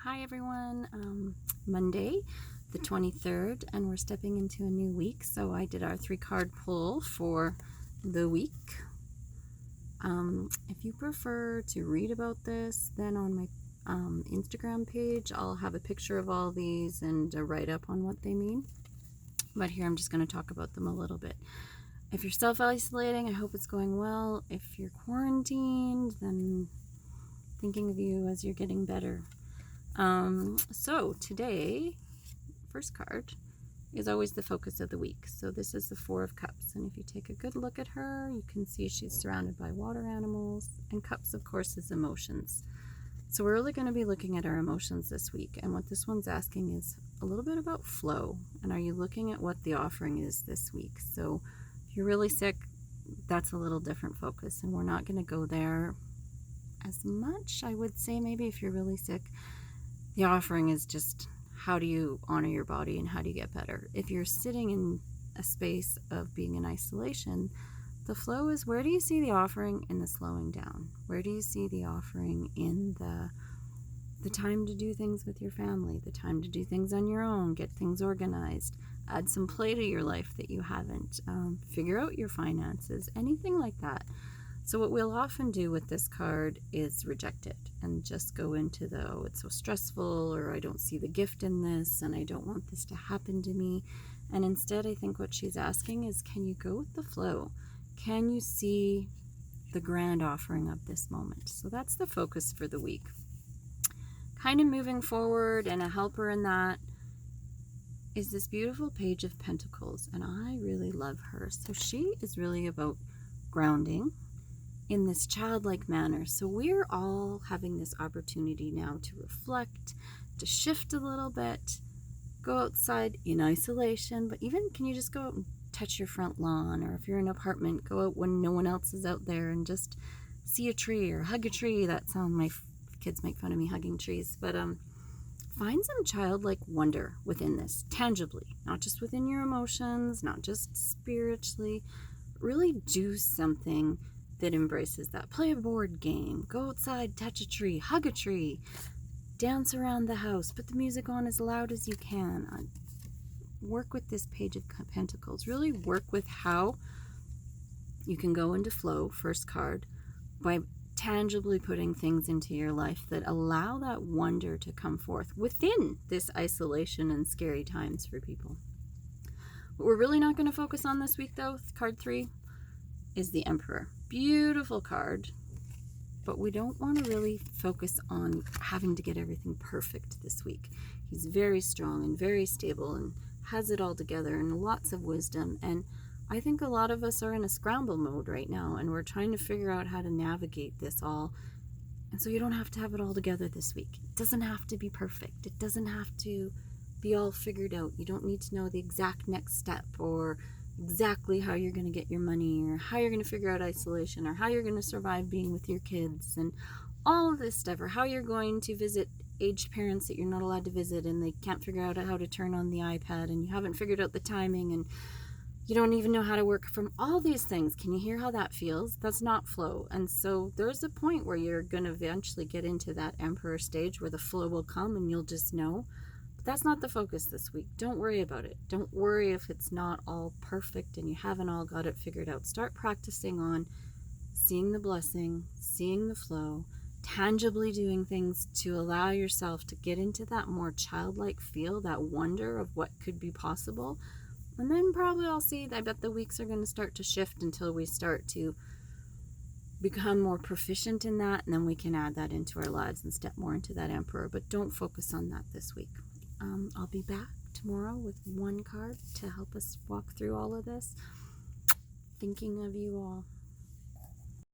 Hi everyone, Monday the 23rd, and we're stepping into a new week. So I did our 3-card pull for the week. If you prefer to read about this, then on my Instagram page I'll have a picture of all these and a write-up on what they mean. But here I'm just going to talk about them a little bit. If you're self-isolating, I hope it's going well. If you're quarantined, then thinking of you as you're getting better. So today, first card is always the focus of the week. So this is the 4 of Cups, and if you take a good look at her, you can see she's surrounded by water animals, and Cups, of course, is emotions. So we're really going to be looking at our emotions this week, and what this one's asking is a little bit about flow, and are you looking at what the offering is this week? So if you're really sick, that's a little different focus, and we're not going to go there as much. I would say maybe if you're really sick, the offering is just how do you honor your body and how do you get better. If you're sitting in a space of being in isolation, the flow is where do you see the offering in the slowing down? Where do you see the offering in the time to do things with your family, the time to do things on your own, get things organized, add some play to your life that you haven't, figure out your finances, anything like that. So what we'll often do with this card is reject it and just go into the, oh, it's so stressful, or I don't see the gift in this, and I don't want this to happen to me. And instead, I think what she's asking is, can you go with the flow? Can you see the grand offering of this moment? So that's the focus for the week. Kind of moving forward, and a helper in that is this beautiful Page of Pentacles, and I really love her. So she is really about grounding in this childlike manner. So we're all having this opportunity now to reflect, to shift a little bit, go outside in isolation, but even can you just go out and touch your front lawn, or if you're in an apartment, go out when no one else is out there and just see a tree or hug a tree. That sound, my kids make fun of me hugging trees, but find some childlike wonder within this, tangibly, not just within your emotions, not just spiritually. Really do something that embraces that. Play a board game, go outside, touch a tree, hug a tree, dance around the house, put the music on as loud as you can. Work with this Page of Pentacles. Really work with how you can go into flow, first card, by tangibly putting things into your life that allow that wonder to come forth within this isolation and scary times for people. What we're really not going to focus on this week, though, card 3, is the Emperor. Beautiful card, but we don't want to really focus on having to get everything perfect this week. He's very strong and very stable and has it all together and lots of wisdom, and I think a lot of us are in a scramble mode right now, and we're trying to figure out how to navigate this all. And so you don't have to have it all together this week. It doesn't have to be perfect. It doesn't have to be all figured out. You don't need to know the exact next step, or exactly how you're going to get your money, or how you're going to figure out isolation, or how you're going to survive being with your kids, and all of this stuff, or how you're going to visit aged parents that you're not allowed to visit and they can't figure out how to turn on the iPad, and you haven't figured out the timing, and you don't even know how to work from all these things. Can you hear how that feels? That's not flow. And so there's a point where you're going to eventually get into that Emperor stage where the flow will come and you'll just know. That's not the focus this week. Don't worry about it. Don't worry if it's not all perfect and you haven't all got it figured out. Start practicing on seeing the blessing, seeing the flow, tangibly doing things to allow yourself to get into that more childlike feel, that wonder of what could be possible. And then probably I'll see, I bet the weeks are going to start to shift until we start to become more proficient in that, and then we can add that into our lives and step more into that Emperor. But don't focus on that this week. I'll be back tomorrow with 1 card to help us walk through all of this. Thinking of you all.